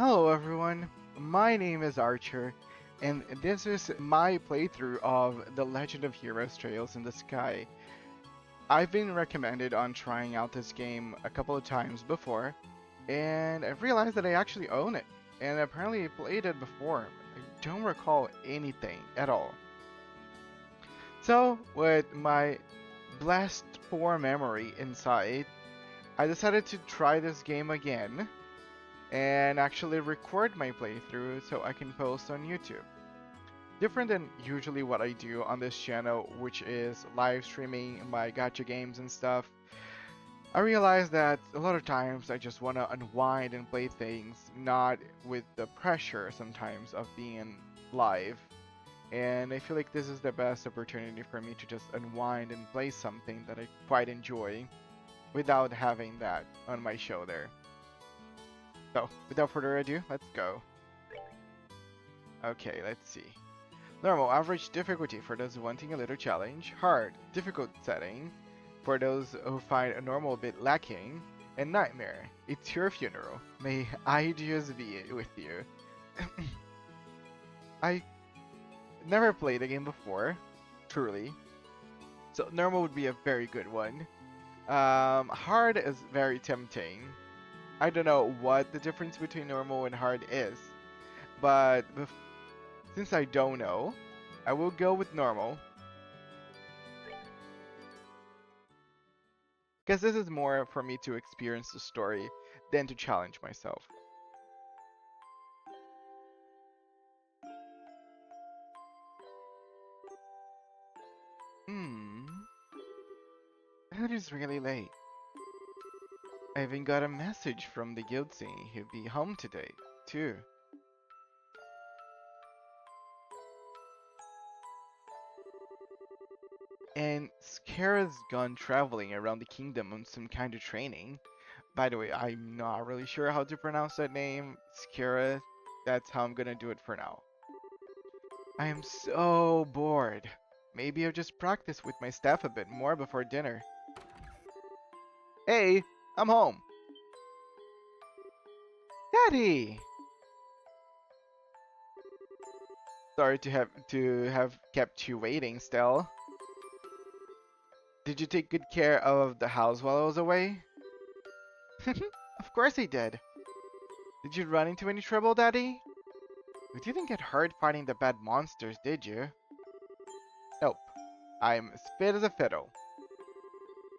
Hello everyone, my name is Archer, and this is my playthrough of The Legend of Heroes Trails in the Sky. I've been recommended on trying out this game a couple of times before, and I've realized that I actually own it, and apparently I played it before. I don't recall anything at all. So, with my blessed poor memory inside, I decided to try this game again and actually record my playthrough so I can post on YouTube. Different than usually what I do on this channel, which is live streaming my gacha games and stuff. I realize that a lot of times I just want to unwind and play things, not with the pressure sometimes of being live. And I feel like this is the best opportunity for me to just unwind and play something that I quite enjoy without having that on my show there. So, without further ado, let's go. Okay, let's see. Normal, average difficulty for those wanting a little challenge. Hard, difficult setting for those who find a normal bit lacking. And nightmare, it's your funeral. May I just be with you. I never played the game before, truly. So normal would be a very good one. Hard is very tempting. I don't know what the difference between normal and hard is, but since I don't know, I will go with normal. Because this is more for me to experience the story than to challenge myself. Hmm. It is really late. I even got a message from the guild saying he'll be home today, too. And Skara's gone traveling around the kingdom on some kind of training. By the way, I'm not really sure how to pronounce that name. Skara. That's how I'm gonna do it for now. I am so bored. Maybe I'll just practice with my staff a bit more before dinner. Hey, I'm home. Daddy! Sorry to have kept you waiting still. Did you take good care of the house while I was away? Of course I did. Did you run into any trouble, Daddy? You didn't get hurt fighting the bad monsters, did you? Nope. I'm as fit as a fiddle.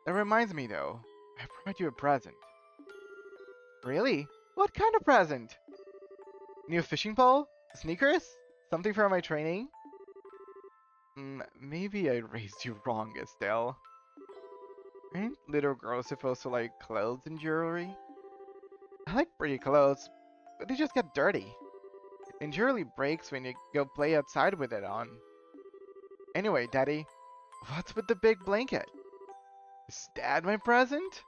That reminds me though, I brought you a present. Really? What kind of present? New fishing pole? Sneakers? Something for my training? Maybe I raised you wrong, Estelle. Aren't little girls supposed to like clothes and jewelry? I like pretty clothes, but they just get dirty. And jewelry breaks when you go play outside with it on. Anyway, Daddy, what's with the big blanket? Is that my present?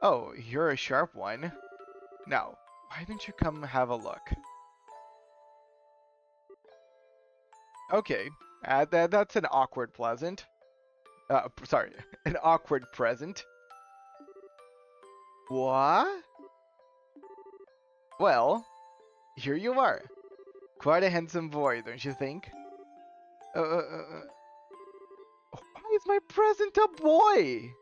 Oh, you're a sharp one. Now, why don't you come have a look? Okay, that's an awkward pleasant. Sorry, an awkward present. What? Well, here you are. Quite a handsome boy, don't you think? Why is my present a boy?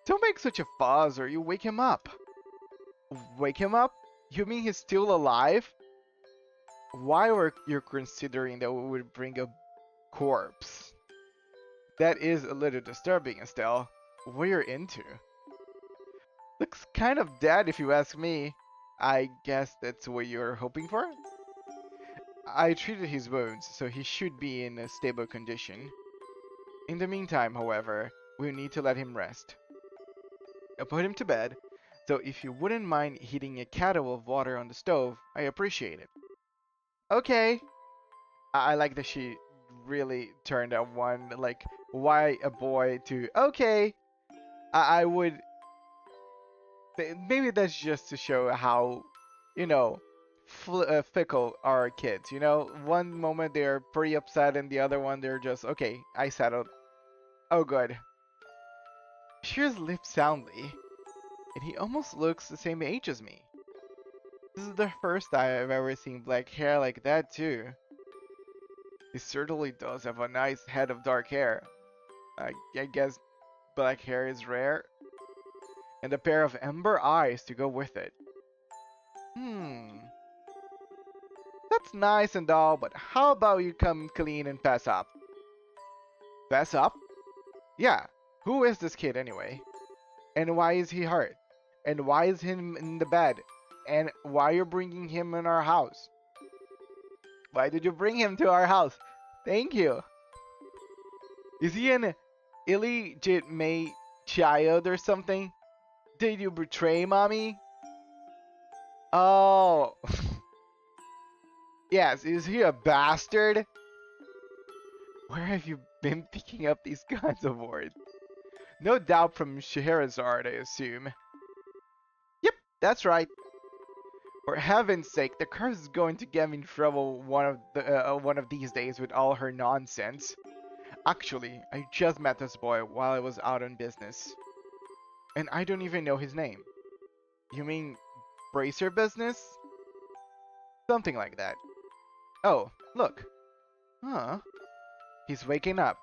Don't make such a fuss or you wake him up. Wake him up? You mean he's still alive? Why were you considering that we would bring a corpse? That is a little disturbing, Estelle. What you're into? Looks kind of dead if you ask me. I guess that's what you're hoping for? I treated his wounds, so he should be in a stable condition. In the meantime, however, we'll need to let him rest. I'll put him to bed, so if you wouldn't mind heating a kettle of water on the stove, I appreciate it. Okay. I like that she really turned that one, like, why a boy to, okay. I would, maybe that's just to show how, you know, fickle are kids, you know? One moment they're pretty upset and the other one they're just, okay, I settled. Oh, good. She sleeps soundly, and he almost looks the same age as me. This is the first time I've ever seen black hair like that too. He certainly does have a nice head of dark hair. I guess black hair is rare. And a pair of ember eyes to go with it. Hmm. That's nice and all, but how about you come clean and pass up? Pass up? Yeah. Who is this kid anyway? And why is he hurt? And why is him in the bed? And why you're bringing him in our house? Why did you bring him to our house? Thank you. Is he an illegitimate child or something? Did you betray mommy? Oh. Yes, is he a bastard? Where have you been picking up these kinds of words? No doubt from Scheherazade, I assume. Yep, that's right. For heaven's sake, the curse is going to get me in trouble one of these days with all her nonsense. Actually, I just met this boy while I was out on business. And I don't even know his name. You mean bracer business? Something like that. Oh, look. Huh. He's waking up.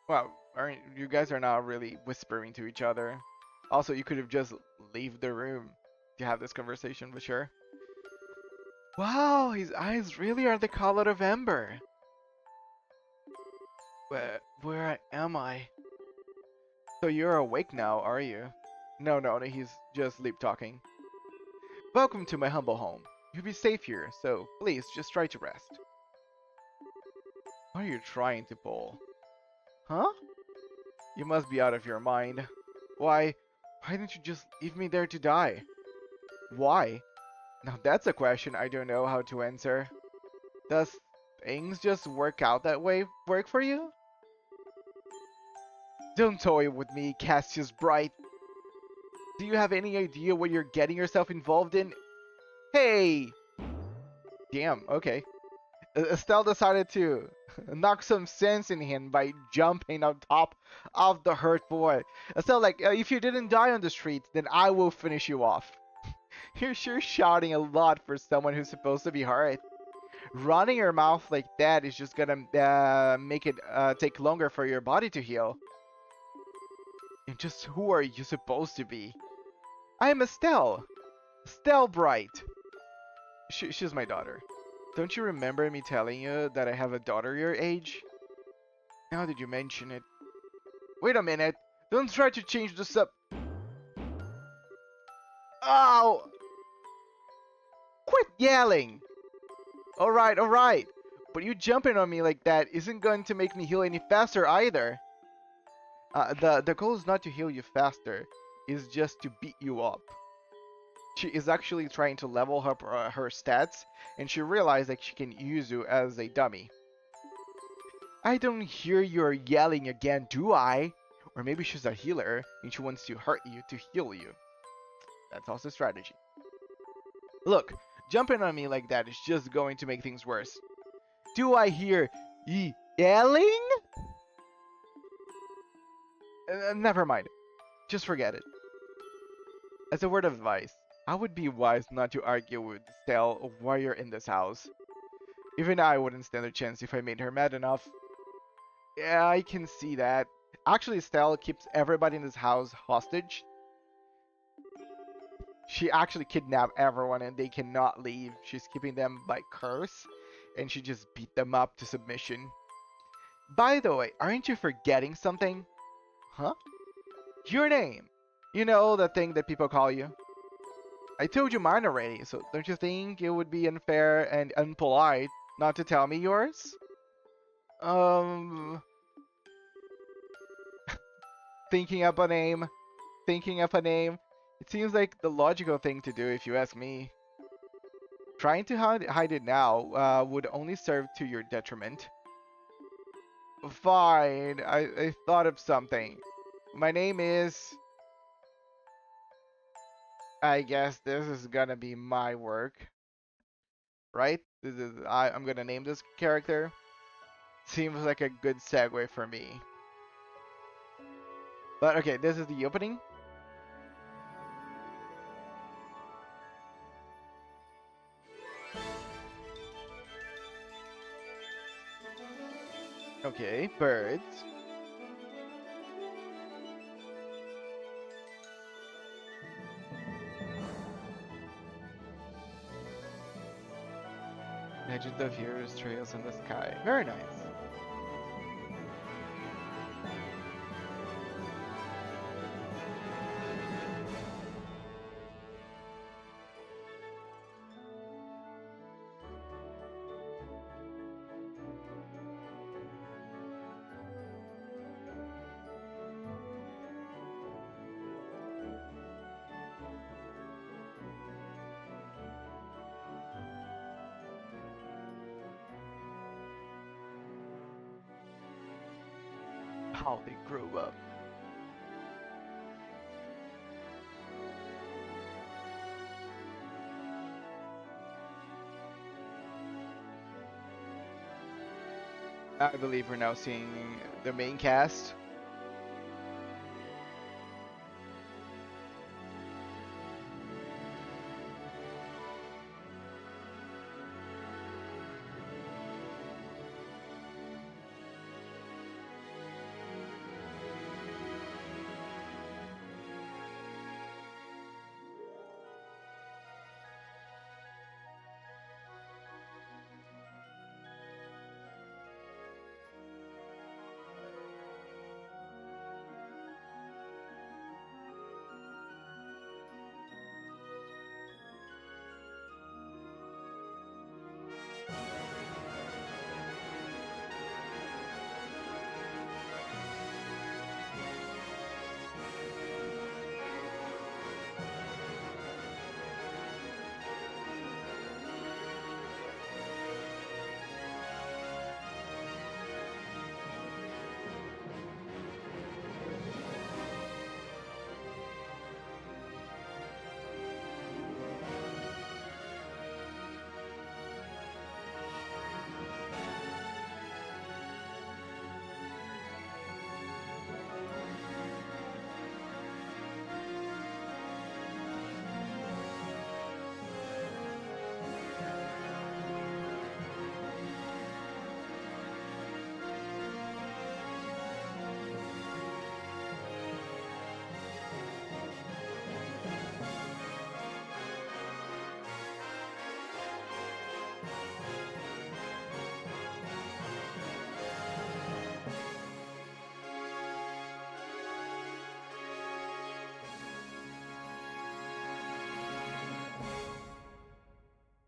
Well, aren't you guys are not really whispering to each other. Also, you could have just leave the room to have this conversation, but sure. Wow, his eyes really are the color of ember. Where am I? So you're awake now, are you? No, he's just sleep talking. Welcome to my humble home. You'll be safe here, so please just try to rest. What are you trying to pull? Huh? You must be out of your mind. Why didn't you just leave me there to die? Why? Now that's a question I don't know how to answer. Does things just work out that way work for you? Don't toy with me, Cassius Bright. Do you have any idea what you're getting yourself involved in? Hey! Damn, okay. Estelle decided to knock some sense in him by jumping on top of the hurt boy. Estelle, like, if you didn't die on the street, then I will finish you off. You're sure shouting a lot for someone who's supposed to be hurt. Running your mouth like that is just gonna make it take longer for your body to heal. And just who are you supposed to be? I am Estelle. Estelle Bright. She's my daughter. Don't you remember me telling you that I have a daughter your age? Now that you mention it. Wait a minute. Don't try to change the sub. Ow! Quit yelling! Alright. But you jumping on me like that isn't going to make me heal any faster either. The goal is not to heal you faster. It's just to beat you up. She is actually trying to level up her stats, and she realized that she can use you as a dummy. I don't hear you're yelling again, do I? Or maybe she's a healer, and she wants to hurt you to heal you. That's also strategy. Look, jumping on me like that is just going to make things worse. Do I hear yelling? Never mind. Just forget it. As a word of advice, I would be wise not to argue with Stell while you're in this house. Even I wouldn't stand a chance if I made her mad enough. Yeah, I can see that. Actually, Stell keeps everybody in this house hostage. She actually kidnapped everyone and they cannot leave. She's keeping them by curse, and she just beat them up to submission. By the way, aren't you forgetting something? Huh? Your name. You know, the thing that people call you. I told you mine already, so don't you think it would be unfair and unpolite not to tell me yours? Um... Thinking up a name. Thinking up a name. It seems like the logical thing to do if you ask me. Trying to hide it now would only serve to your detriment. Fine, I thought of something. My name is... I guess this is gonna be my work. Right? I'm gonna name this character. Seems like a good segue for me. But okay, this is the opening. Okay, birds. Legend of Heroes Trails in the Sky. Very nice. How they grew up. I believe we're now seeing the main cast.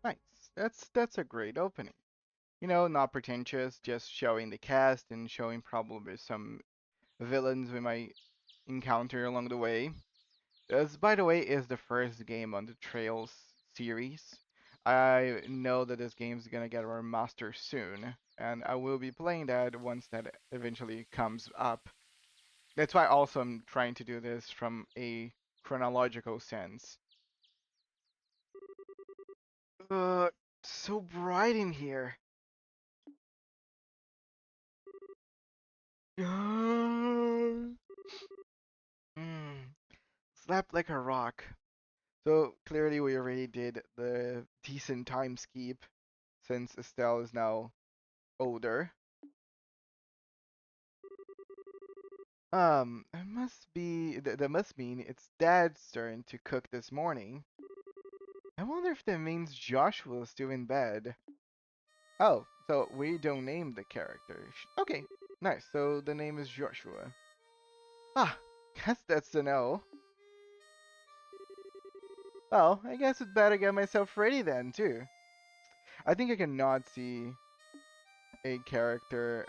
Nice. That's a great opening. You know, not pretentious, just showing the cast and showing probably some villains we might encounter along the way. This, by the way, is the first game on the Trails series. I know that this game's gonna get a remaster soon, and I will be playing that once that eventually comes up. That's why also I'm trying to do this from a chronological sense. Uh, so bright in here. Mm, slept like a rock. So clearly we already did the decent time skip since Estelle is now older. It must be that must mean it's Dad's turn to cook this morning. I wonder if that means Joshua's still in bed. Oh, so we don't name the character. Okay, nice. So the name is Joshua. Ah, guess that's the no. Well, I guess I'd better get myself ready then too. I think I cannot see a character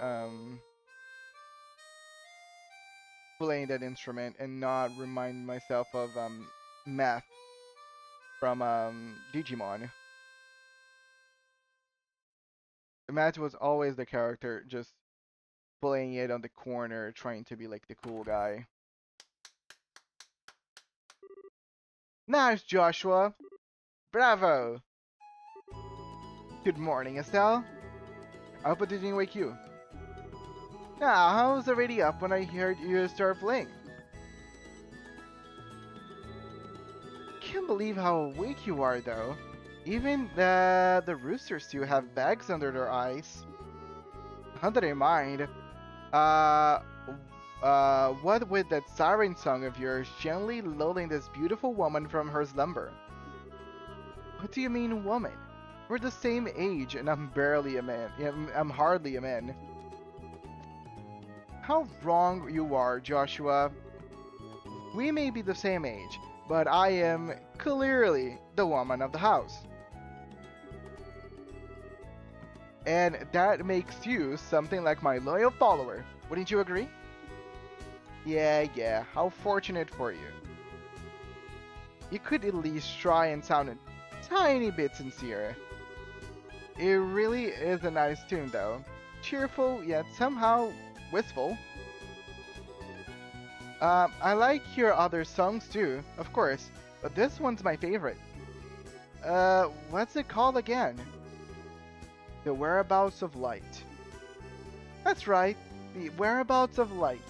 playing that instrument and not remind myself of Math from Digimon. Matt was always the character just playing it on the corner, trying to be like the cool guy. Nice, Joshua. Bravo. Good morning, Estelle. I hope it didn't wake you. Ah, I was already up when I heard you start playing. Can't believe how awake you are, though. Even the roosters too have bags under their eyes. Not that I mind. Uh, what with that siren song of yours gently lulling this beautiful woman from her slumber? What do you mean, woman? We're the same age, and I'm barely a man. Yeah, I'm hardly a man. How wrong you are, Joshua. We may be the same age, but I am clearly the woman of the house. And that makes you something like my loyal follower. Wouldn't you agree? Yeah, how fortunate for you. You could at least try and sound a tiny bit sincere. It really is a nice tune though. Cheerful, yet somehow wistful. I like your other songs too, of course, but this one's my favorite. What's it called again? The Whereabouts of Light. That's right, the Whereabouts of Light.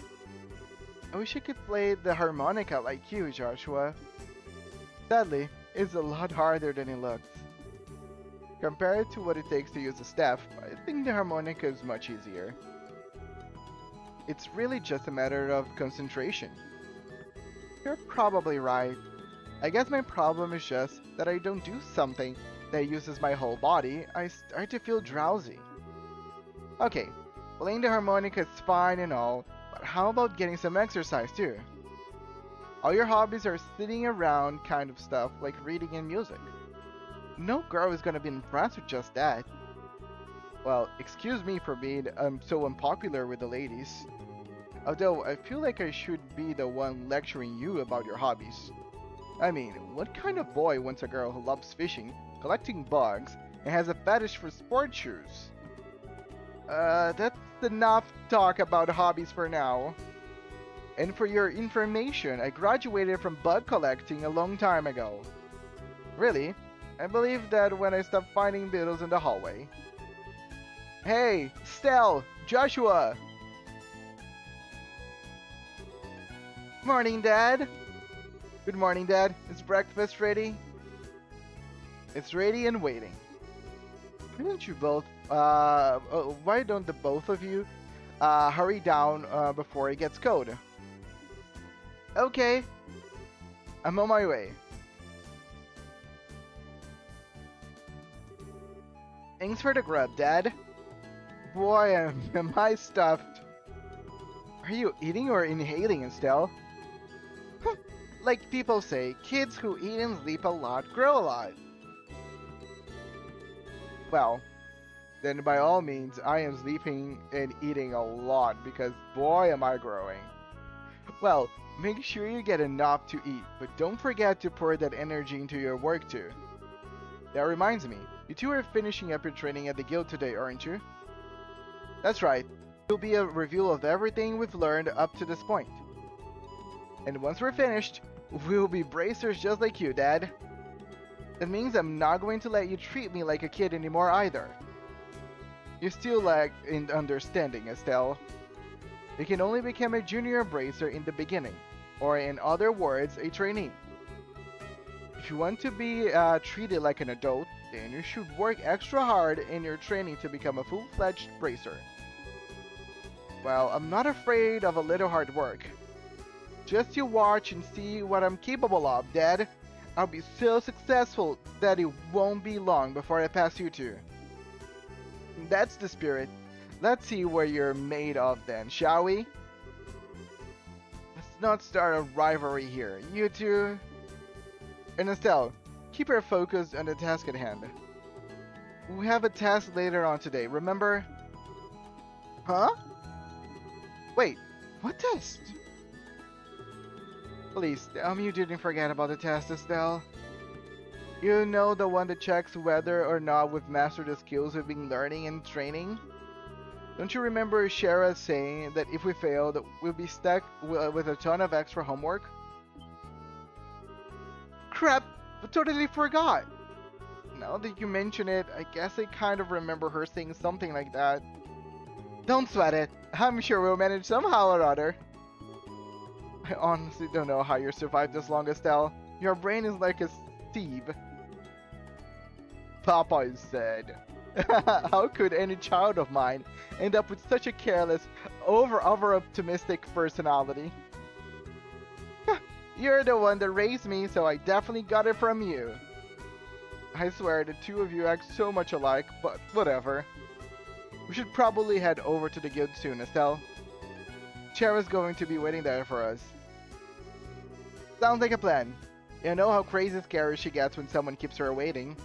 I wish I could play the harmonica like you, Joshua. Sadly, it's a lot harder than it looks. Compared to what it takes to use a staff, I think the harmonica is much easier. It's really just a matter of concentration. You're probably right. I guess my problem is just that I don't do something that uses my whole body. I start to feel drowsy. Okay, playing the harmonica is fine and all, but how about getting some exercise too? All your hobbies are sitting around kind of stuff like reading and music. No girl is gonna be impressed with just that. Well, excuse me for being so unpopular with the ladies. Although I feel like I should be the one lecturing you about your hobbies. I mean, what kind of boy wants a girl who loves fishing, collecting bugs, and has a fetish for sports shoes? That's enough talk about hobbies for now. And for your information, I graduated from bug collecting a long time ago. Really? I believe that when I stopped finding beetles in the hallway. Hey, Stell, Joshua! Morning, Dad! Good morning, Dad. Is breakfast ready? It's ready and waiting. Why don't the both of you hurry down before it gets cold? Okay. I'm on my way. Thanks for the grub, Dad. Boy, am I stuffed. Are you eating or inhaling, Estelle? Like people say, kids who eat and sleep a lot grow a lot. Well, then by all means, I am sleeping and eating a lot because boy am I growing. Well, make sure you get enough to eat, but don't forget to pour that energy into your work too. That reminds me, you two are finishing up your training at the guild today, aren't you? That's right. It'll be a review of everything we've learned up to this point. And once we're finished, we'll be bracers just like you, Dad. That means I'm not going to let you treat me like a kid anymore either. You still lack in understanding, Estelle. You can only become a junior bracer in the beginning, or in other words, a trainee. If you want to be treated like an adult, then you should work extra hard in your training to become a full-fledged bracer. Well, I'm not afraid of a little hard work. Just you watch and see what I'm capable of, Dad. I'll be so successful that it won't be long before I pass you two. That's the spirit. Let's see what you're made of then, shall we? Let's not start a rivalry here. You two... And Estelle, keep your focus on the task at hand. We have a test later on today, remember? Huh? Wait, what test? Please tell me you didn't forget about the test, Estelle. You know, the one that checks whether or not we've mastered the skills we've been learning and training? Don't you remember Shara saying that if we failed, we'll be stuck with a ton of extra homework? Crap! I totally forgot! Now that you mention it, I guess I kind of remember her saying something like that. Don't sweat it. I'm sure we'll manage somehow or other. I honestly don't know how you survived this long, Estelle. Your brain is like a sieve. Papa said. How could any child of mine end up with such a careless, over optimistic personality? You're the one that raised me, so I definitely got it from you. I swear the two of you act so much alike, but whatever. We should probably head over to the guild soon, Estelle. Chera's going to be waiting there for us. Sounds like a plan. You know how crazy scary she gets when someone keeps her waiting.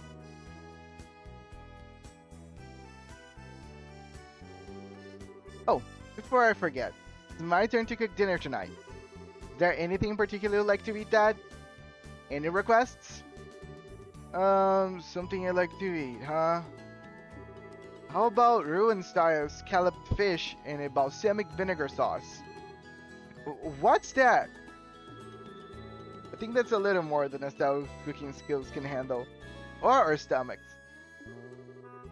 Oh, before I forget, it's my turn to cook dinner tonight. Is there anything in particular you'd like to eat, Dad? Any requests? Something I like to eat, huh? How about ruined style scalloped fish in a balsamic vinegar sauce? What's that? I think that's a little more than Estelle's cooking skills can handle. Or our stomachs.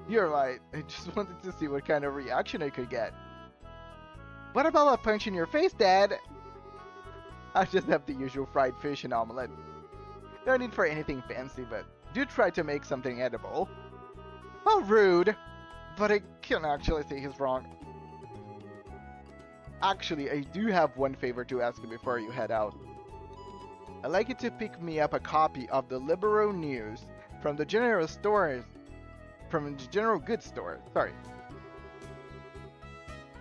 You're right, I just wanted to see what kind of reaction I could get. What about a punch in your face, Dad? I just have the usual fried fish and omelette. No need for anything fancy, but do try to make something edible. How rude! But I can't actually say he's wrong. Actually, I do have one favor to ask you before you head out. I'd like you to pick me up a copy of the Libero News from the general stores. From the general goods store, sorry.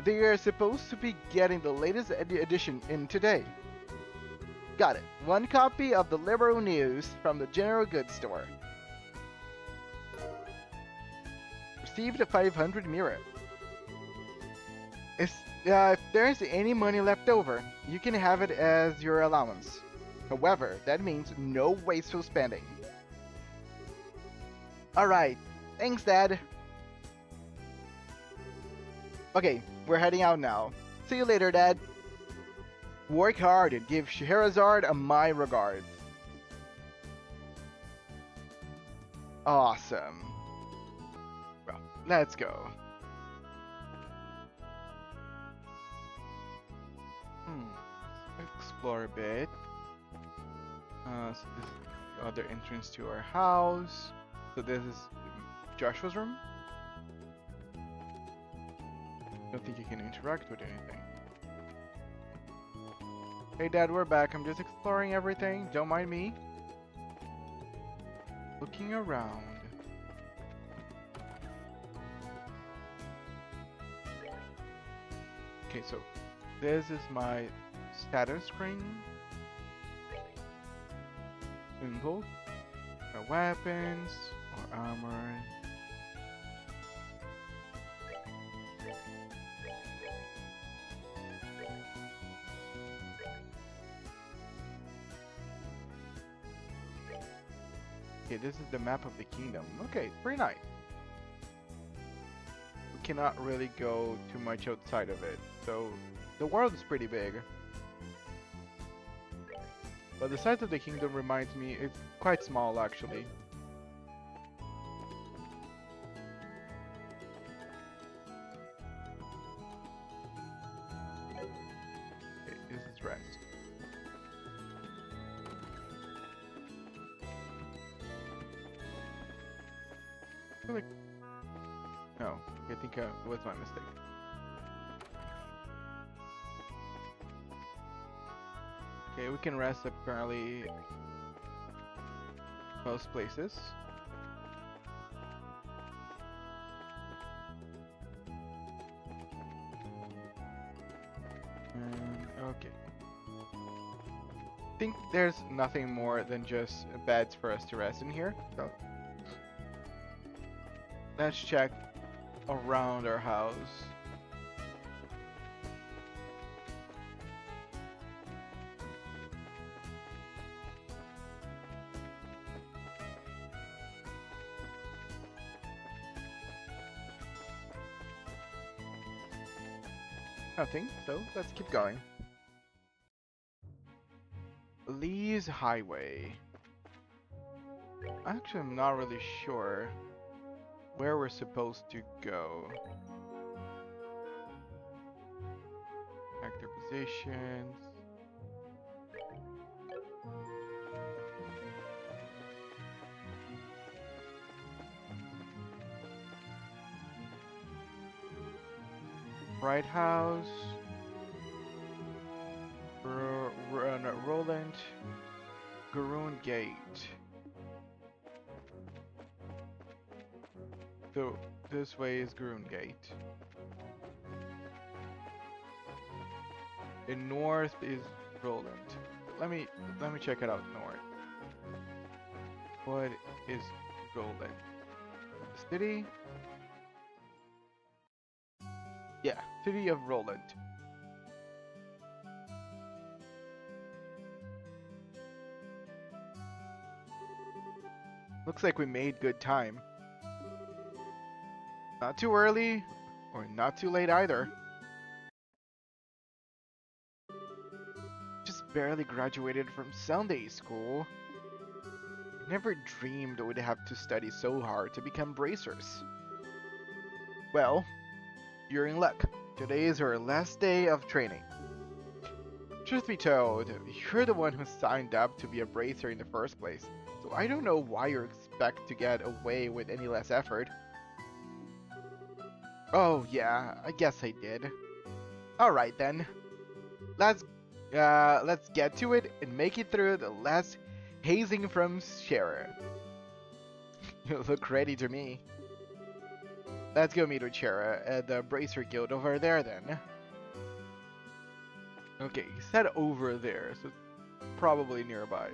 They are supposed to be getting the latest edition in today. Got it. One copy of the Libero News from the general goods store. Received a 500 mirror. If there's any money left over, you can have it as your allowance. However, that means no wasteful spending. Alright, thanks, Dad. Okay, we're heading out now. See you later, Dad. Work hard and give Scheherazade my regards. Awesome. Well, let's go. Explore a bit. So this is the other entrance to our house. So this is Joshua's room. Don't think you can interact with anything. Hey Dad, we're back. I'm just exploring everything. Don't mind me. Looking around. Okay, so this is my status screen. Info. Our weapons, or armor. Okay, this is the map of the kingdom. Okay, pretty nice. We cannot really go too much outside of it, so the world is pretty big. But the size of the kingdom reminds me it's quite small actually. Okay, this is rest. Like, no, I think it was my mistake. Okay, we can rest apparently most places. Okay. I think there's nothing more than just beds for us to rest in here. So let's check around our house. Nothing, so let's keep going. Lee's Highway. Actually, I'm not really sure where we're supposed to go. Actor positions. Bright House. Roland. Garoon Gate. So this way is Garoon Gate. And north is Roland. Let me check it out north. What is Roland? The city? Yeah, city of Roland. Looks like we made good time. Not too early, or not too late either. Just barely graduated from Sunday school. Never dreamed we'd have to study so hard to become bracers. Well, you're in luck. Today is our last day of training. Truth be told, you're the one who signed up to be a bracer in the first place, so I don't know why you expect to get away with any less effort. Oh yeah, I guess I did. Alright then. Let's let's get to it and make it through the last hazing from Scherer. You look ready to me. Let's go meet with Scherer at the Bracer Guild over there then. Okay, he said over there, so it's probably nearby.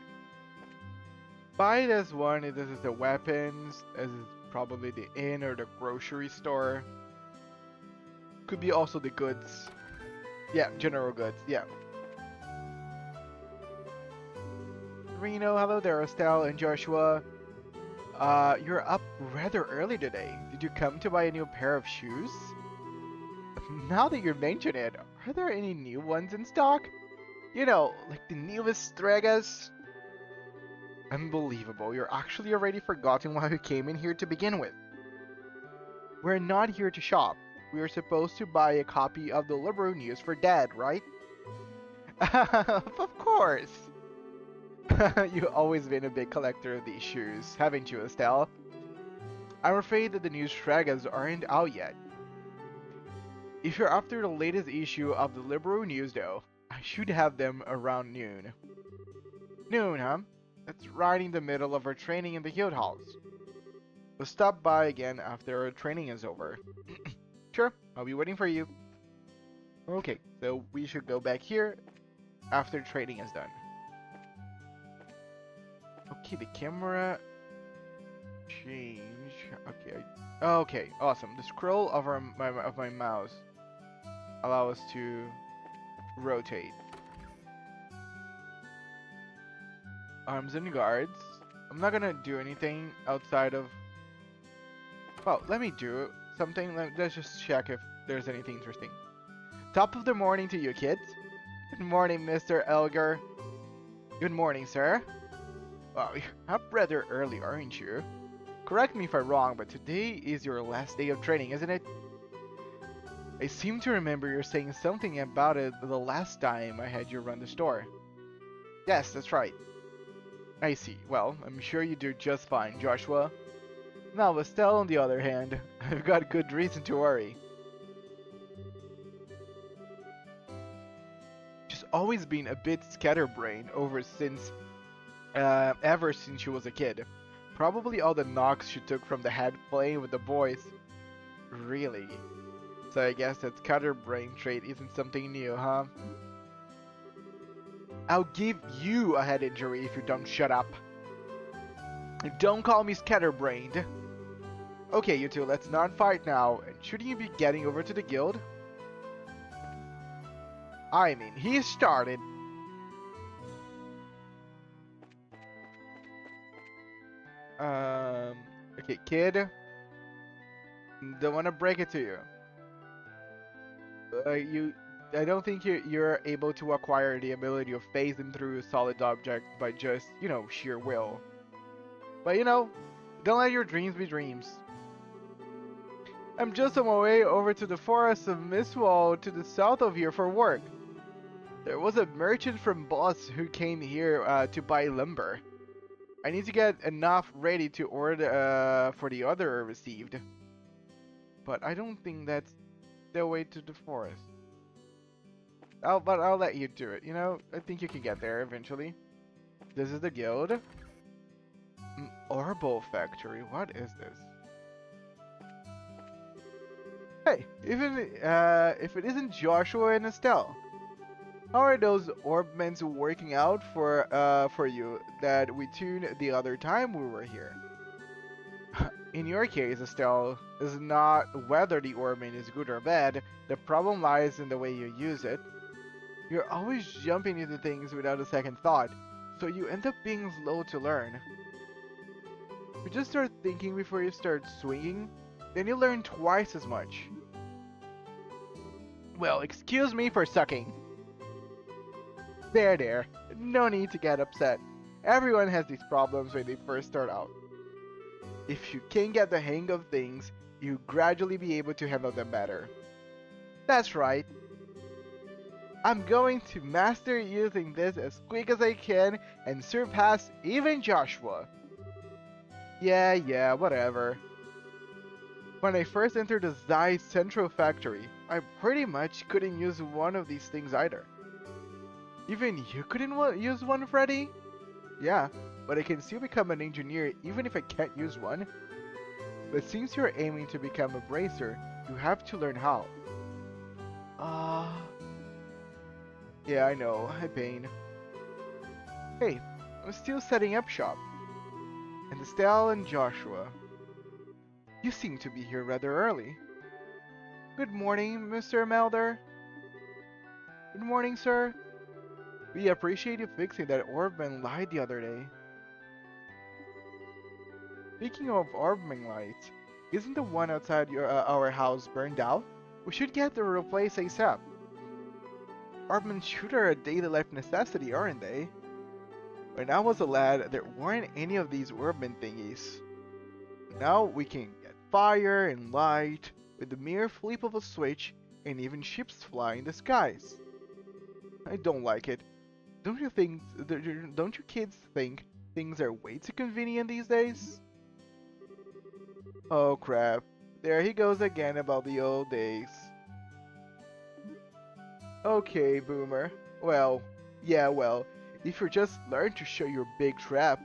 By this one, this is the weapons, this is probably the inn or the grocery store. Could be also the goods. Yeah, general goods, yeah. Reno, hello there, Estelle and Joshua. You're up rather early today. Did you come to buy a new pair of shoes? Now that you mention it, are there any new ones in stock? You know, like the newest Stregas? Unbelievable, you're actually already forgotten why we came in here to begin with. We're not here to shop. We are supposed to buy a copy of the Liberal News for Dad, right? Of course! You've always been a big collector of these shoes, haven't you, Estelle? I'm afraid that the new Stregas aren't out yet. If you're after the latest issue of the Liberal News, though, I should have them around noon. Noon, huh? That's right in the middle of our training in the guild halls. We'll stop by again after our training is over. Sure, I'll be waiting for you. Okay, so we should go back here after training is done. Okay, the camera change. Okay, okay, awesome. The scroll of my mouse allow us to rotate. Arms and guards. I'm not gonna do anything outside of. Well, let me do something. Let's just check if there's anything interesting. Top of the morning to you, kids. Good morning, Mr. Elgar. Good morning, sir. Well, you're up rather early, aren't you? Correct me if I'm wrong, but today is your last day of training, isn't it? I seem to remember you saying something about it the last time I had you run the store. Yes, that's right. I see. Well, I'm sure you do just fine, Joshua. Now, Estelle, on the other hand, I've got good reason to worry. She's always been a bit scatterbrained ever since she was a kid. Probably all the knocks she took from the head playing with the boys. Really? So I guess that scatterbrain trait isn't something new, huh? I'll give you a head injury if you don't shut up. Don't call me scatterbrained. Okay, you two, let's not fight now. And shouldn't you be getting over to the guild? I mean, he started. Okay, kid. Don't want to break it to you. I don't think you're able to acquire the ability of phasing through a solid object by just, sheer will. But don't let your dreams be dreams. I'm just on my way over to the forest of Mistwall to the south of here for work. There was a merchant from Boss who came here to buy lumber. I need to get enough ready to order for the order received. But I don't think that's the way to the forest. But I'll let you do it. You know, I think you can get there eventually. This is the guild. Orbo factory. What is this? Hey, even if it isn't Joshua and Estelle, how are those orbments working out for you that we tuned the other time we were here? In your case, Estelle, is not whether the orbment is good or bad. The problem lies in the way you use it. You're always jumping into things without a second thought, so you end up being slow to learn. You just start thinking before you start swinging, then you learn twice as much. Well, excuse me for sucking. There. No need to get upset. Everyone has these problems when they first start out. If you can get the hang of things, you gradually be able to handle them better. That's right. I'm going to master using this as quick as I can and surpass even Joshua. Yeah, whatever. When I first entered the Zai Central Factory, I pretty much couldn't use one of these things either. Even you couldn't use one, Freddy? Yeah, but I can still become an engineer even if I can't use one. But since you're aiming to become a bracer, you have to learn how. Yeah, I know, I pain. Hey, I'm still setting up shop. And Estelle and Joshua. You seem to be here rather early. Good morning, Mr. Melder. Good morning, sir. We appreciate you fixing that Orbman light the other day. Speaking of Orbman lights, isn't the one outside our house burned out? We should get them replaced ASAP. Orbman shoot are a daily life necessity, aren't they? When I was a lad, there weren't any of these Orbman thingies. Now we can get fire and light with the mere flip of a switch, and even ships fly in the skies. I don't like it. Don't you kids think things are way too convenient these days? Oh crap. There he goes again about the old days. Okay, Boomer. Well, if you just learn to show your big trap.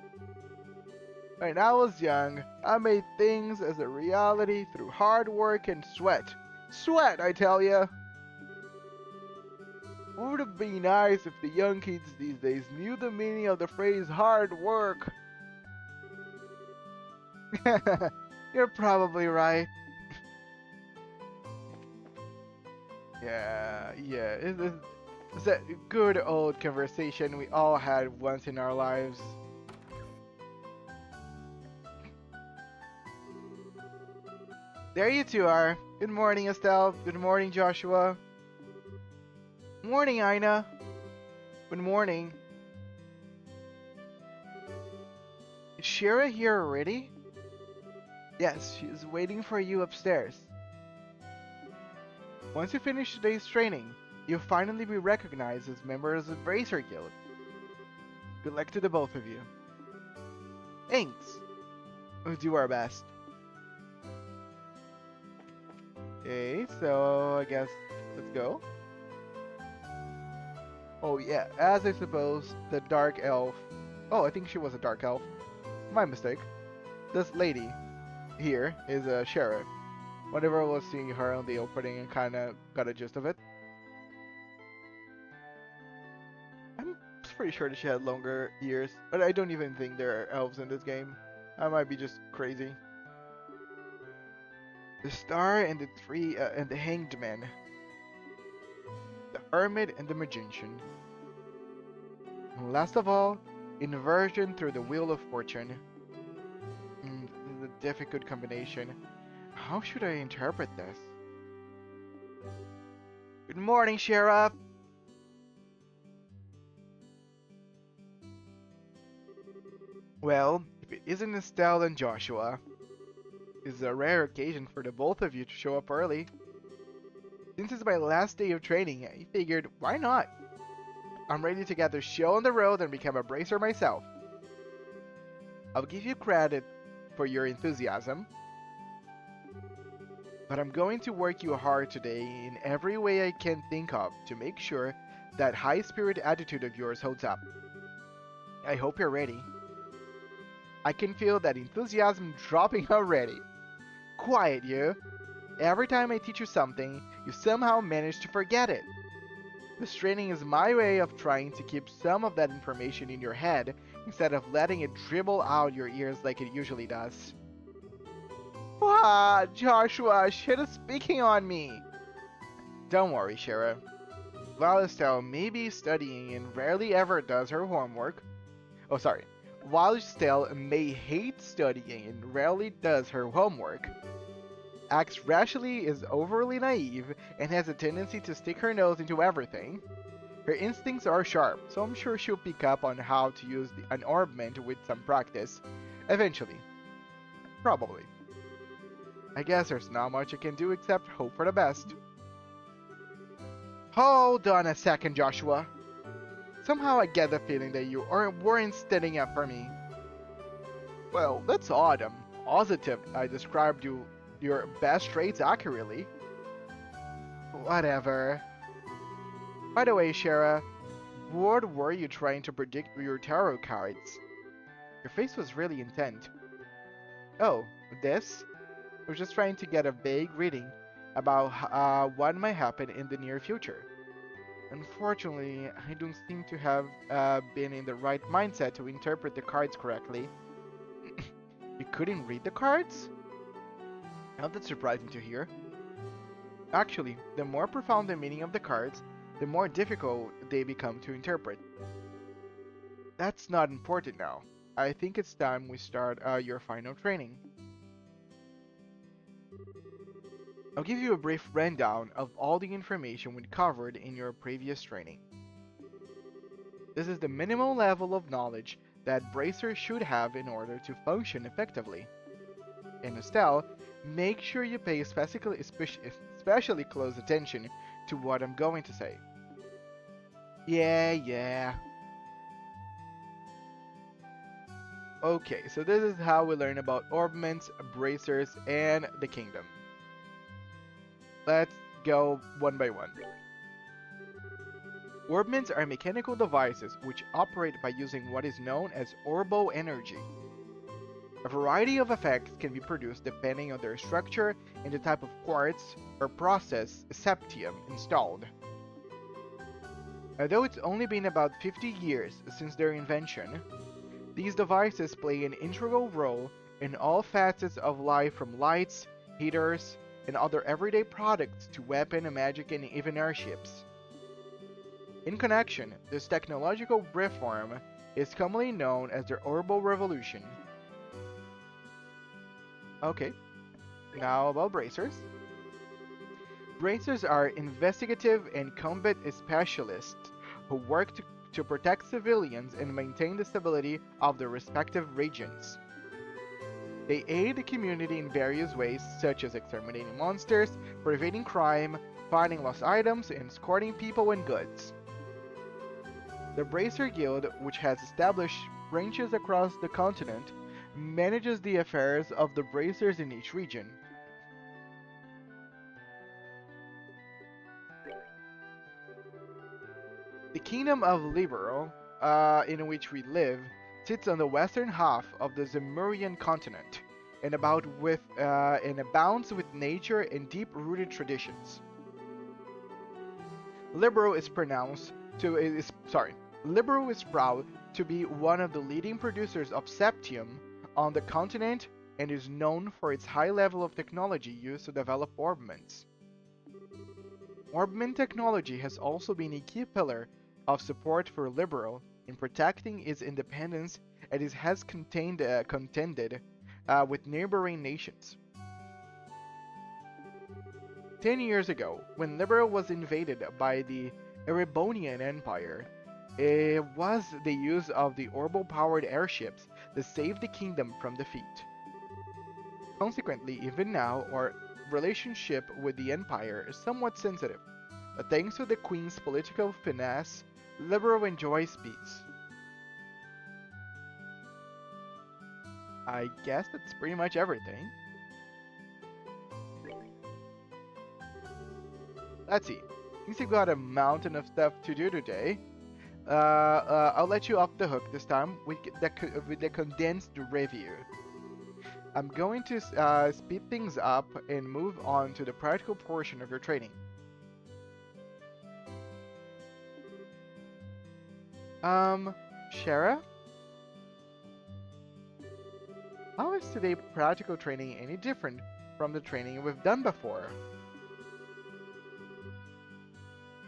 When I was young, I made things as a reality through hard work and sweat. Sweat, I tell ya! Would it be nice if the young kids these days knew the meaning of the phrase hard work? You're probably right. Yeah, it's that good old conversation we all had once in our lives. There you two are. Good morning, Estelle. Good morning, Joshua. Morning, Aina. Good morning. Is Shira here already? Yes, she is waiting for you upstairs. Once you finish today's training, you'll finally be recognized as members of the Bracer Guild. Good luck to the both of you. Thanks. We'll do our best. Okay, so I guess let's go. Oh yeah, as I suppose, the dark elf. Oh, I think she was a dark elf. My mistake. This lady here is a sheriff. Whenever I was seeing her on the opening and kinda got a gist of it. I'm pretty sure that she had longer ears, but I don't even think there are elves in this game. I might be just crazy. The Star and the Three and the Hanged Man. The Hermit and the Magician. And last of all, Inversion through the Wheel of Fortune. This is a difficult combination. How should I interpret this? Good morning, Sheriff! Well, if it isn't Estelle and Joshua, it's a rare occasion for the both of you to show up early. Since it's my last day of training, I figured, why not? I'm ready to get the show on the road and become a bracer myself. I'll give you credit for your enthusiasm. But I'm going to work you hard today in every way I can think of to make sure that high spirit attitude of yours holds up. I hope you're ready. I can feel that enthusiasm dropping already. Quiet, you! Every time I teach you something, you somehow manage to forget it. This training is my way of trying to keep some of that information in your head instead of letting it dribble out your ears like it usually does. Ah, Joshua, shit is speaking on me! Don't worry, Shara. While Estelle may be studying and rarely ever does her homework, oh sorry, while Estelle may hate studying and rarely does her homework, acts rashly, is overly naive, and has a tendency to stick her nose into everything. Her instincts are sharp, so I'm sure she'll pick up on how to use an ornament with some practice. Eventually. Probably. I guess there's not much I can do except hope for the best. Hold on a second, Joshua. Somehow I get the feeling that you weren't standing up for me. Well, that's odd. I'm positive I described your best traits accurately. Whatever. By the way, Shara, what were you trying to predict with your tarot cards? Your face was really intent. Oh, this? I was just trying to get a vague reading about what might happen in the near future. Unfortunately, I don't seem to have been in the right mindset to interpret the cards correctly. You couldn't read the cards? Now that's surprising to hear. Actually, the more profound the meaning of the cards, the more difficult they become to interpret. That's not important now. I think it's time we start your final training. I'll give you a brief rundown of all the information we covered in your previous training. This is the minimum level of knowledge that bracers should have in order to function effectively. In Estelle, make sure you pay especially close attention to what I'm going to say. Yeah. Okay, so this is how we learn about orbments, bracers, and the kingdom. Let's go one by one. Orbments are mechanical devices which operate by using what is known as orbital energy. A variety of effects can be produced depending on their structure and the type of quartz or process septium installed. Although it's only been about 50 years since their invention, these devices play an integral role in all facets of life from lights, heaters, and other everyday products to weapon, magic, and even airships. In connection, this technological reform is commonly known as the Orbital Revolution. Okay, now about bracers. Bracers are investigative and combat specialists who work to protect civilians and maintain the stability of their respective regions. They aid the community in various ways, such as exterminating monsters, preventing crime, finding lost items, and escorting people and goods. The Bracer Guild, which has established branches across the continent, manages the affairs of the bracers in each region. The Kingdom of Liberal, in which we live, sits on the western half of the Zemurian continent and abounds with nature and deep-rooted traditions. Liberal is Liberal is proud to be one of the leading producers of septium on the continent and is known for its high level of technology used to develop orbments. Orbment technology has also been a key pillar of support for Liberal in protecting its independence and it has contended with neighboring nations. 10 years ago, when Liberal was invaded by the Erebonian Empire, it was the use of the orbital-powered airships that saved the kingdom from defeat. Consequently, even now, our relationship with the Empire is somewhat sensitive, but thanks to the Queen's political finesse, Liberal enjoys peace. I guess that's pretty much everything. let's see. Since you've got a mountain of stuff to do today, I'll let you off the hook this time with the condensed review. I'm going to speed things up and move on to the practical portion of your training. Shara, how is today practical training any different from the training we've done before?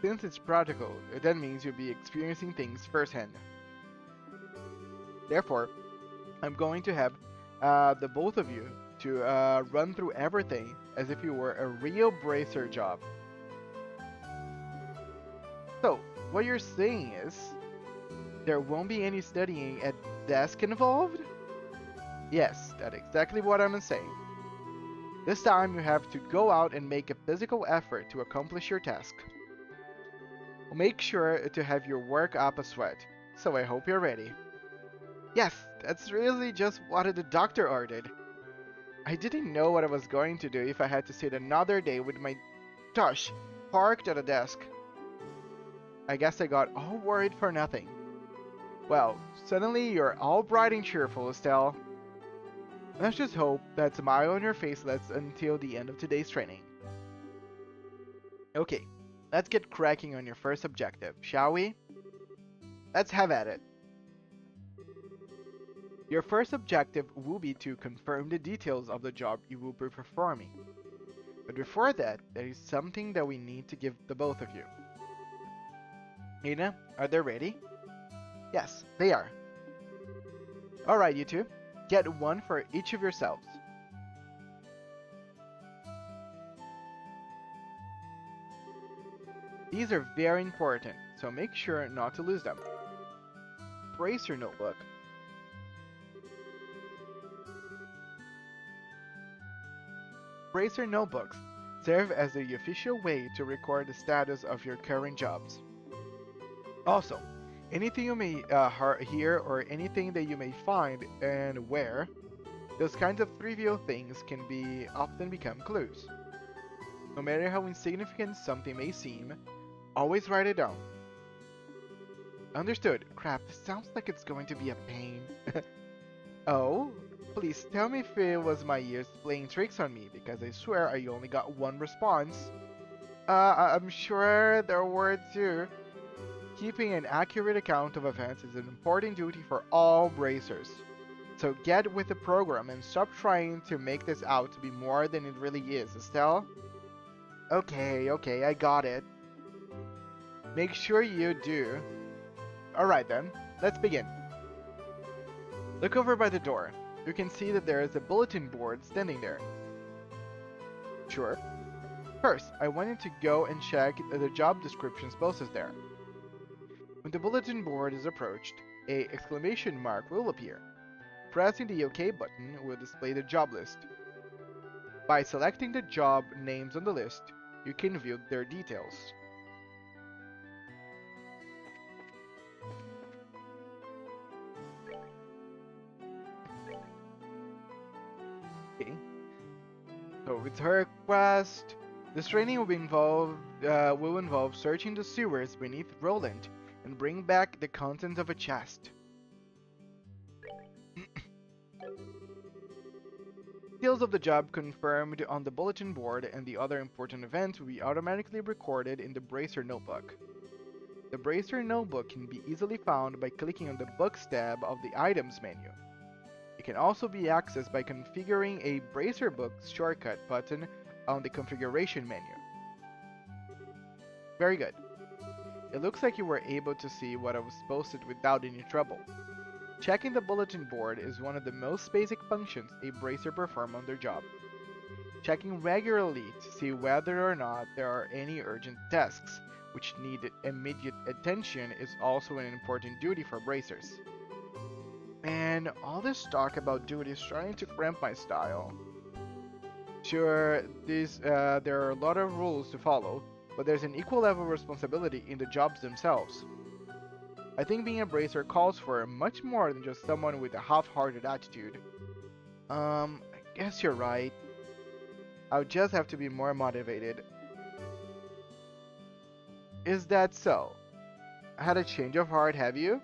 Since it's practical, that means you'll be experiencing things firsthand. Therefore, I'm going to have the both of you to run through everything as if you were a real bracer job. So, what you're saying is, there won't be any studying at desk involved? Yes, that's exactly what I'm saying. This time you have to go out and make a physical effort to accomplish your task. Make sure to have your work up a sweat, so I hope you're ready. Yes, that's really just what the doctor ordered. I didn't know what I was going to do if I had to sit another day with my tush parked at a desk. I guess I got all worried for nothing. Well, suddenly you're all bright and cheerful, Estelle. Let's just hope that smile on your face lasts until the end of today's training. Okay, let's get cracking on your first objective, shall we? Let's have at it. Your first objective will be to confirm the details of the job you will be performing. But before that, there is something that we need to give the both of you. Nina, are they ready? Yes, they are. Alright, you two. Get one for each of yourselves. These are very important, so make sure not to lose them. Bracer notebook. Bracer notebooks serve as the official way to record the status of your current jobs. Also, anything you may hear or anything that you may find and where, those kinds of trivial things can often become clues. No matter how insignificant something may seem, always write it down. Understood. Crap, this sounds like it's going to be a pain. Oh? Please tell me if it was my ears playing tricks on me, because I swear I only got one response. I'm sure there were two. Keeping an accurate account of events is an important duty for all bracers. So get with the program and stop trying to make this out to be more than it really is, Estelle. Okay, I got it. Make sure you do. Alright then, let's begin. Look over by the door. You can see that there is a bulletin board standing there. Sure. First, I wanted to go and check the job descriptions posted there. When the bulletin board is approached, an exclamation mark will appear. Pressing the OK button will display the job list. By selecting the job names on the list, you can view their details. Okay. So with her request, this training will involve searching the sewers beneath Roland and bring back the contents of a chest. Details of the job confirmed on the bulletin board and the other important events will be automatically recorded in the Bracer notebook. The Bracer notebook can be easily found by clicking on the Books tab of the Items menu. It can also be accessed by configuring a Bracer Books shortcut button on the Configuration menu. Very good. It looks like you were able to see what was posted without any trouble. Checking the bulletin board is one of the most basic functions a bracer performs on their job. Checking regularly to see whether or not there are any urgent tasks which need immediate attention is also an important duty for bracers. Man, all this talk about duty is trying to cramp my style. Sure, there are a lot of rules to follow, but there's an equal level of responsibility in the jobs themselves. I think being a bracer calls for much more than just someone with a half-hearted attitude. I guess you're right. I'll just have to be more motivated. Is that so? Had a change of heart, have you?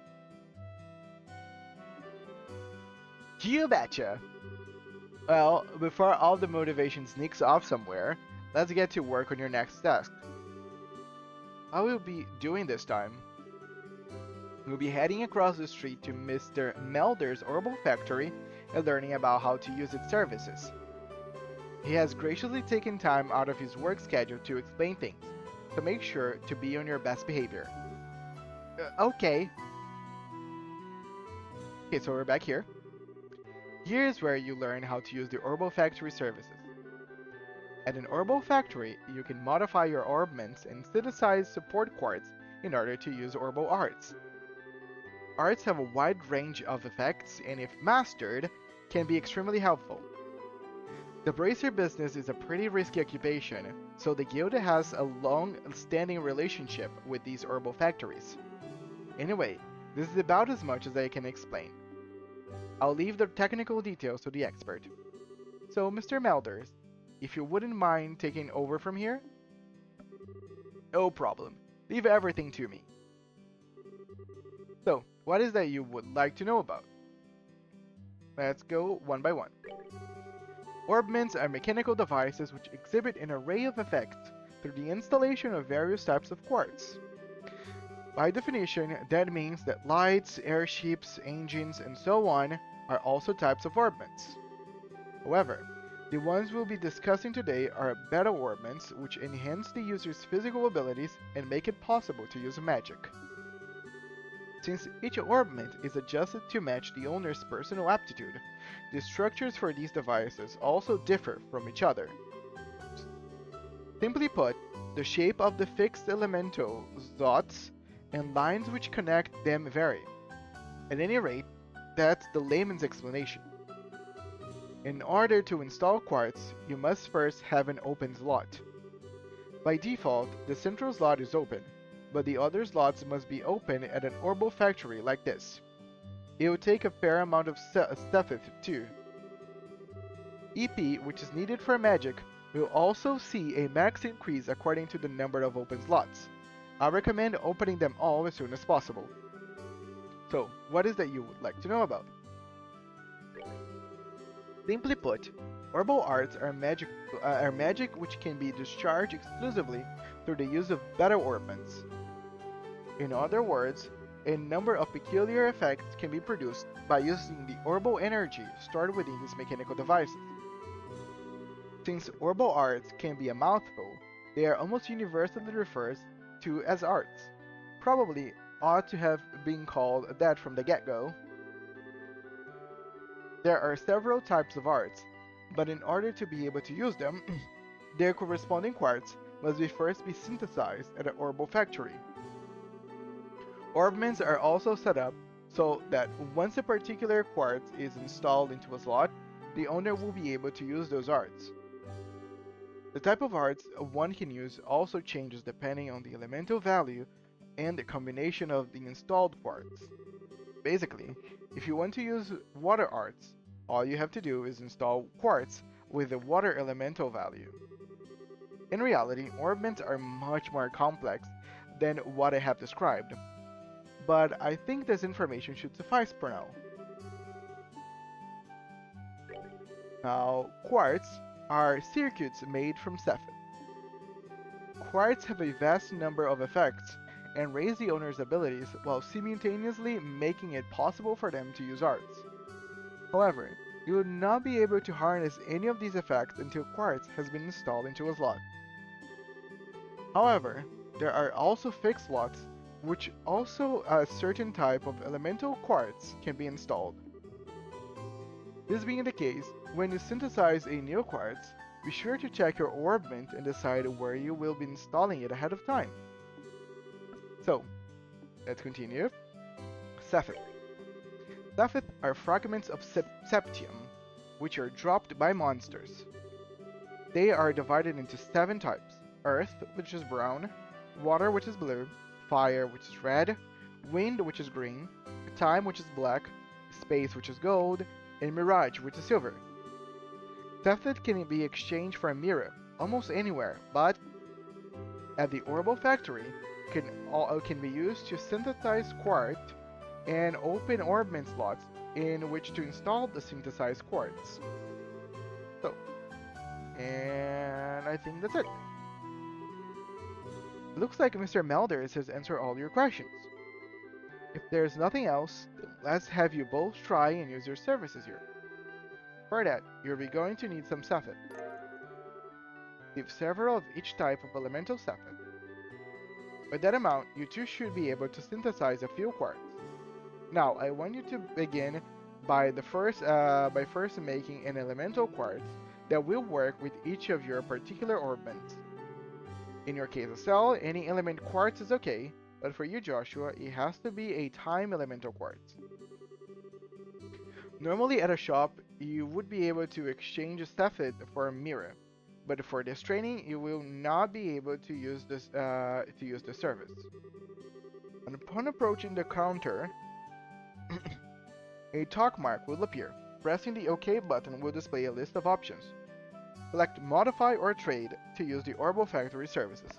You betcha! Well, before all the motivation sneaks off somewhere, let's get to work on your next task. I will be doing this time. We'll be heading across the street to Mr. Melder's Herbal Factory and learning about how to use its services. He has graciously taken time out of his work schedule to explain things, so make sure to be on your best behavior. Okay. Okay, so we're back here. Here's where you learn how to use the Herbal Factory services. At an Herbal Factory, you can modify your orbments and synthesize support quartz in order to use Herbal Arts. Arts have a wide range of effects and if mastered, can be extremely helpful. The bracer business is a pretty risky occupation, so the guild has a long-standing relationship with these herbal factories. Anyway, this is about as much as I can explain. I'll leave the technical details to the expert. So, Mr. Melders, if you wouldn't mind taking over from here? No problem. Leave everything to me. So, what is that you would like to know about? Let's go one by one. Orbments are mechanical devices which exhibit an array of effects through the installation of various types of quartz. By definition, that means that lights, airships, engines, and so on are also types of orbments. However, the ones we'll be discussing today are beta orbments which enhance the user's physical abilities and make it possible to use magic. Since each orbment is adjusted to match the owner's personal aptitude, the structures for these devices also differ from each other. Simply put, the shape of the fixed elemental dots and lines which connect them vary. At any rate, that's the layman's explanation. In order to install quartz, you must first have an open slot. By default, the central slot is open, but the other slots must be open at an herbal factory like this. It will take a fair amount of stuff too. EP, which is needed for magic, will also see a max increase according to the number of open slots. I recommend opening them all as soon as possible. So, what is that you would like to know about? Simply put, herbal arts are magic which can be discharged exclusively through the use of beta orbments. In other words, a number of peculiar effects can be produced by using the herbal energy stored within these mechanical devices. Since herbal arts can be a mouthful, they are almost universally referred to as arts. Probably ought to have been called that from the get-go. There are several types of arts, but in order to be able to use them, their corresponding quartz must first be synthesized at a herbal factory. Orbments are also set up so that once a particular quartz is installed into a slot, the owner will be able to use those arts. The type of arts one can use also changes depending on the elemental value and the combination of the installed quartz. Basically, if you want to use water arts, all you have to do is install quartz with the water elemental value. In reality, orbments are much more complex than what I have described, but I think this information should suffice for now. Now, quartz are circuits made from sapphire. Quartz have a vast number of effects and raise the owner's abilities while simultaneously making it possible for them to use arts. However, you will not be able to harness any of these effects until quartz has been installed into a slot. However, there are also fixed slots which also a certain type of elemental quartz can be installed. This being the case, when you synthesize a new quartz, be sure to check your orbment and decide where you will be installing it ahead of time. So, let's continue. Sapphire. Sapphire are fragments of septium, which are dropped by monsters. They are divided into 7 types: Earth, which is brown, Water, which is blue, Fire, which is red, Wind, which is green, Time, which is black, Space, which is gold, and Mirage, which is silver. Sapphire can be exchanged for a mirror almost anywhere, but at the Orbital Factory, can be used to synthesize quartz and open orbment slots in which to install the synthesized quartz. So, and I think that's it. Looks like Mr. Melders has answered all your questions. If there's nothing else, then let's have you both try and use your services here. For that, you'll be going to need some sapphire. Leave several of each type of elemental sapphire. With that amount, you two should be able to synthesize a few quartz. Now, I want you to begin by first making an elemental quartz that will work with each of your particular orbments. In your case, Cell, any element quartz is okay, but for you, Joshua, it has to be a time elemental quartz. Normally at a shop, you would be able to exchange a Cephid for a mirror, but for this training, you will not be able to use the service. And upon approaching the counter, a talk mark will appear. Pressing the OK button will display a list of options. Select Modify or Trade to use the Orbital Factory services.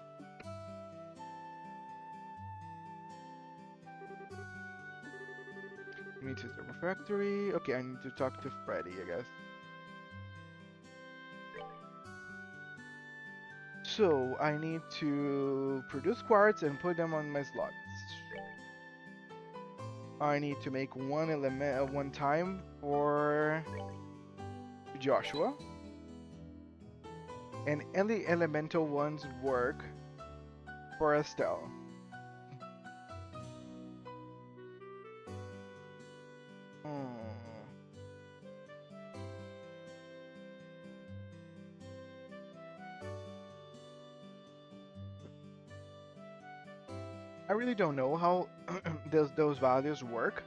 You need to use the Orbital Factory. Okay, I need to talk to Freddy, I guess. So, I need to produce quartz and put them on my slots. I need to make one time for Joshua. And any elemental ones work for Estelle. I really don't know how those values work.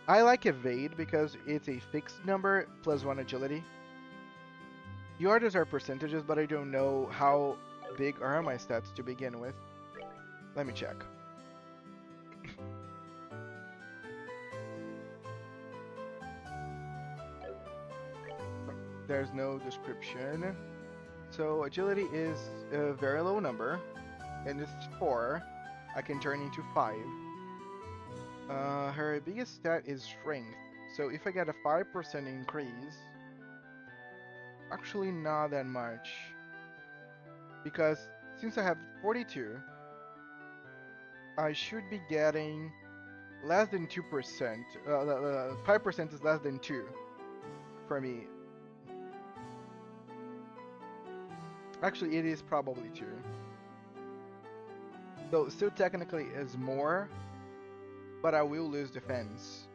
I like Evade because it's a fixed number plus 1 agility. The others are percentages, but I don't know how big are my stats to begin with. Let me check. There's no description. So agility is a very low number, and it's 4. I can turn into 5. Her biggest stat is strength, so if I get a 5% increase, actually not that much, because since I have 42, I should be getting less than 2%. 5% is less than 2 for me. Actually, it is probably 2. Though still technically is more, but I will lose defense.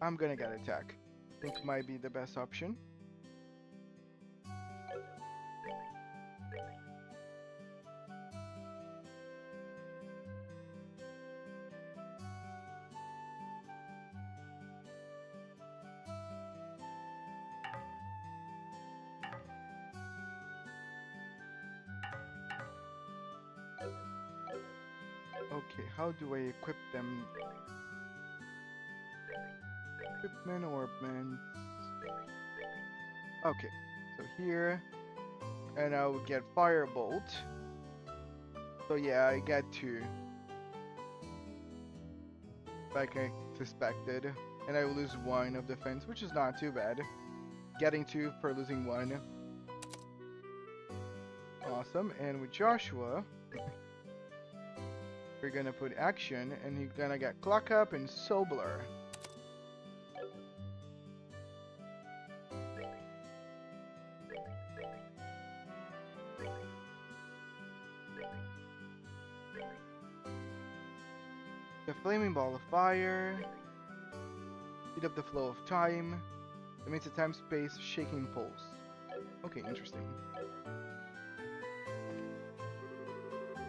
I'm gonna get attack. I think might be the best option. Okay, how do I equip them? Equipment, orbments. Okay, so here, and I will get Firebolt. So yeah, I get 2. Like I suspected. And I will lose 1 of defense, which is not too bad. Getting 2 for losing 1. Awesome, and with Joshua, we're gonna put action, and he's gonna get Clock Up and Soul Blur. The Flaming Ball of Fire. Speed up the flow of time. It makes a time-space shaking pulse. Okay, interesting.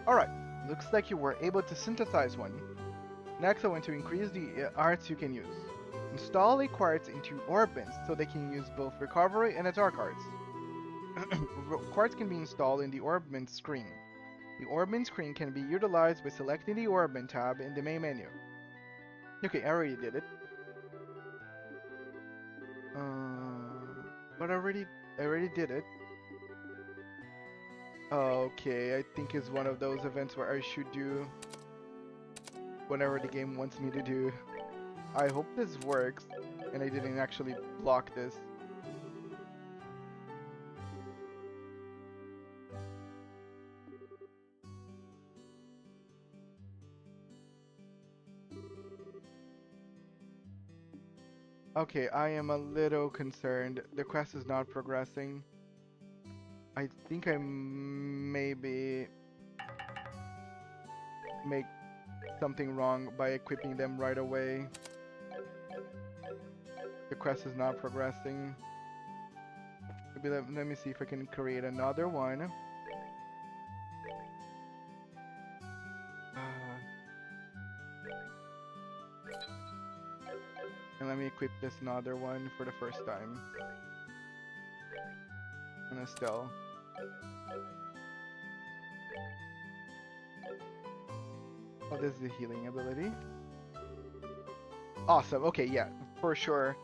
Alright, looks like you were able to synthesize one. Next, I want to increase the arts you can use. Install a quartz into orbments so they can use both recovery and attack arts. Quartz can be installed in the orbment screen. The orbment screen can be utilized by selecting the orbment tab in the main menu. Okay, I already did it. But I already did it. Okay, I think it's one of those events where I should do whatever the game wants me to do. I hope this works, and I didn't actually block this. Okay, I am a little concerned. The quest is not progressing. I think I maybe make something wrong by equipping them right away. The quest is not progressing. Maybe let me see if I can create another one. And let me equip this another one for the first time. And Estelle. Oh, this is the healing ability. Awesome. Okay, yeah, for sure.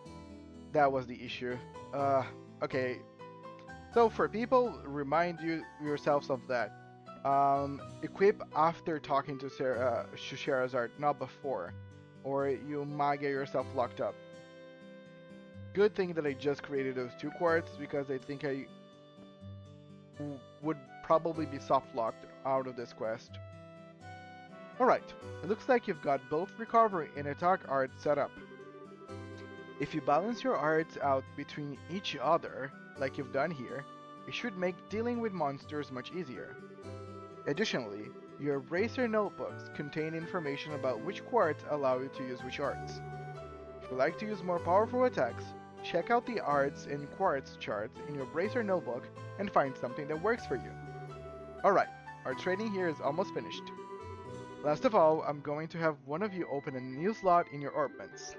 That was the issue. Okay. So for people, remind yourselves of that. Equip after talking to Sherazard, not before, or you might get yourself locked up. Good thing that I just created those 2 quartz because I think I would probably be soft locked out of this quest. Alright, it looks like you've got both recovery and attack art set up. If you balance your arts out between each other, like you've done here, it should make dealing with monsters much easier. Additionally, your Bracer notebooks contain information about which quartz allow you to use which arts. If you like to use more powerful attacks, check out the arts and quartz charts in your Bracer notebook and find something that works for you. Alright, our training here is almost finished. Last of all, I'm going to have one of you open a new slot in your orbments.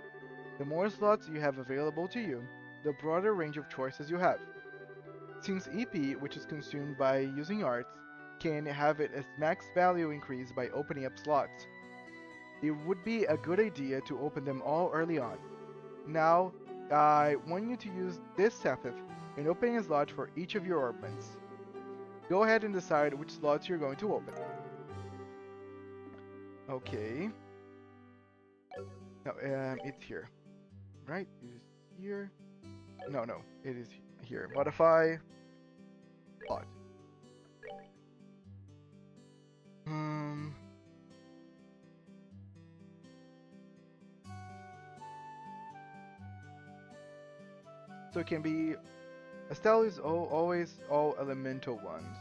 The more slots you have available to you, the broader range of choices you have. Since EP, which is consumed by using arts, can have its max value increased by opening up slots, it would be a good idea to open them all early on. Now, I want you to use this method in opening a slot for each of your orbments. Go ahead and decide which slots you're going to open. Okay. No, it's here. Right? It is here. No, it is here. Modify. Slot. So it can be... Estelle is always all elemental ones.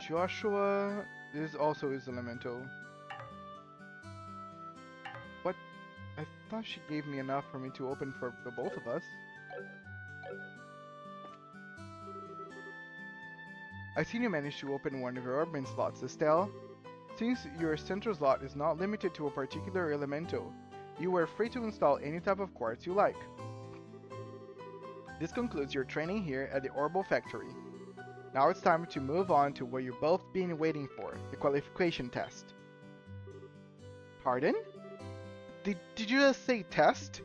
Joshua, this also is elemental. What? I thought she gave me enough for me to open for the both of us. I've seen you manage to open one of your urban slots, Estelle. Since your central slot is not limited to a particular elemental, you are free to install any type of quartz you like. This concludes your training here at the Orbital Factory. Now it's time to move on to what you've both been waiting for, the qualification test. Pardon? Did you just say test?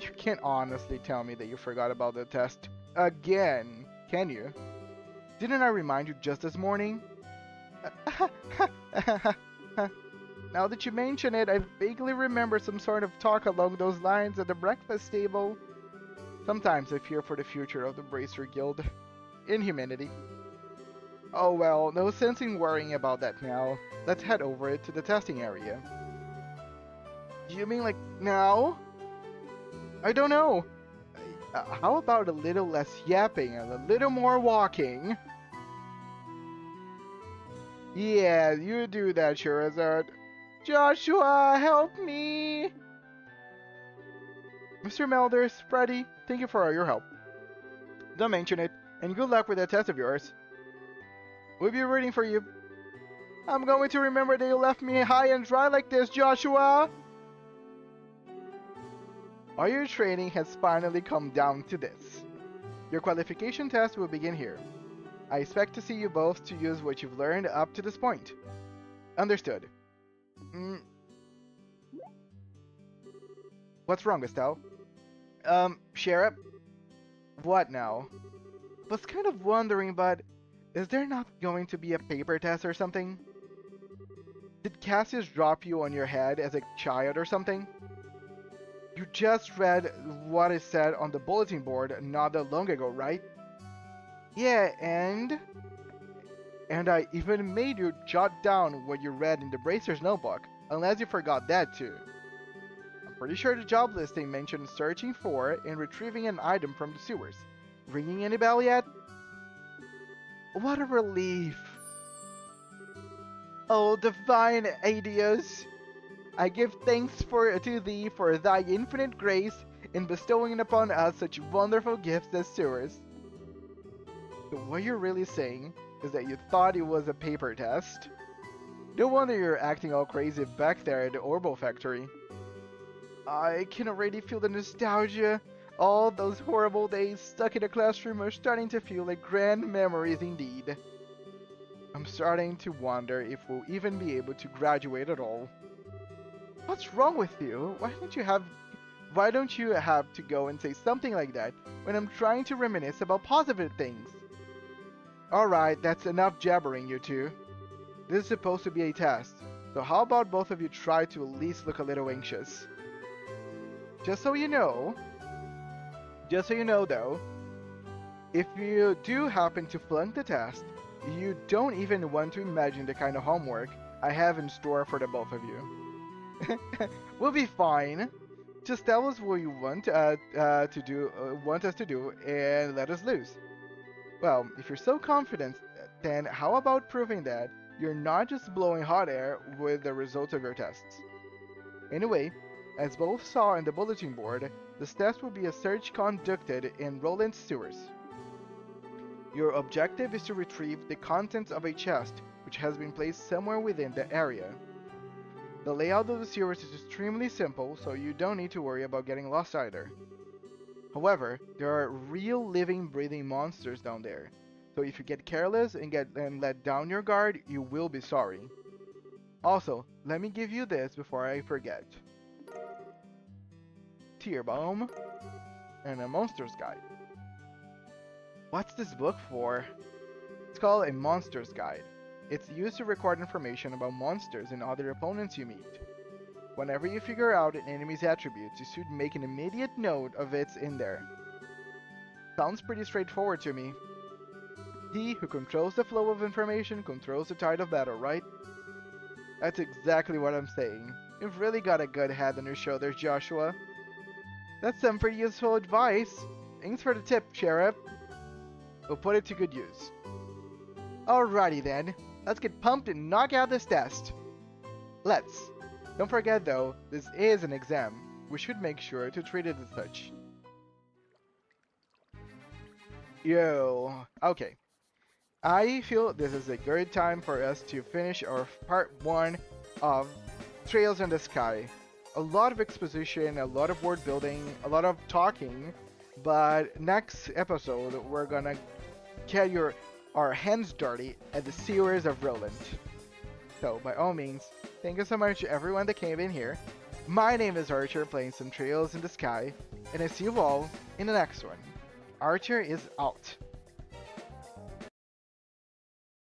You can't honestly tell me that you forgot about the test again, can you? Didn't I remind you just this morning? Now that you mention it, I vaguely remember some sort of talk along those lines at the breakfast table. Sometimes I fear for the future of the Bracer Guild. Inhumanity. Oh well, no sense in worrying about that now. Let's head over to the testing area. You mean like now? I don't know. How about a little less yapping and a little more walking? Yeah, you do that, Sherazard. Joshua, help me! Mr. Melders, Freddy, thank you for all your help. Don't mention it, and good luck with that test of yours. We'll be rooting for you. I'm going to remember that you left me high and dry like this, Joshua! All your training has finally come down to this. Your qualification test will begin here. I expect to see you both to use what you've learned up to this point. Understood. Mm, what's wrong, Estelle? Sheriff? What now? Was kind of wondering, but is there not going to be a paper test or something? Did Cassius drop you on your head as a child or something? You just read what is said on the bulletin board not that long ago, right? Yeah, and? And I even made you jot down what you read in the Bracer's notebook, unless you forgot that too. I'm pretty sure the job listing mentioned searching for and retrieving an item from the sewers. Ringing any bell yet? What a relief! O divine Adios! I give thanks to thee for thy infinite grace in bestowing upon us such wonderful gifts as sewers. So what you're really saying is that you thought it was a paper test? No wonder you're acting all crazy back there at the Orbo factory. I can already feel the nostalgia. All those horrible days stuck in the classroom are starting to feel like grand memories indeed. I'm starting to wonder if we'll even be able to graduate at all. What's wrong with you? Why don't you have to go and say something like that when I'm trying to reminisce about positive things? Alright, that's enough jabbering, you two. This is supposed to be a test, so how about both of you try to at least look a little anxious? Just so you know though, if you do happen to flunk the test, you don't even want to imagine the kind of homework I have in store for the both of you. We'll be fine. Just tell us what you want want us to do, and let us loose. Well, if you're so confident, then how about proving that you're not just blowing hot air with the results of your tests? Anyway, as both saw in the bulletin board, this test will be a search conducted in Roland's sewers. Your objective is to retrieve the contents of a chest which has been placed somewhere within the area. The layout of the sewers is extremely simple, so you don't need to worry about getting lost either. However, there are real living, breathing monsters down there, so if you get careless and let down your guard, you will be sorry. Also, let me give you this before I forget. Tear Bomb and a Monster's Guide. What's this book for? It's called a Monster's Guide. It's used to record information about monsters and other opponents you meet. Whenever you figure out an enemy's attributes, you should make an immediate note of it in there. Sounds pretty straightforward to me. He who controls the flow of information controls the tide of battle, right? That's exactly what I'm saying. You've really got a good head on your shoulders, Joshua. That's some pretty useful advice. Thanks for the tip, Sheriff. We'll put it to good use. Alrighty then, let's get pumped and knock out this test. Let's. Don't forget though, this is an exam. We should make sure to treat it as such. Okay. I feel this is a good time for us to finish our part 1 of Trails in the Sky. A lot of exposition, a lot of word building, a lot of talking, but next episode we're gonna get our hands dirty at the sewers of Roland. So by all means, thank you so much to everyone that came in here. My name is Archer, playing some Trails in the Sky, and I see you all in the next one. Archer is out.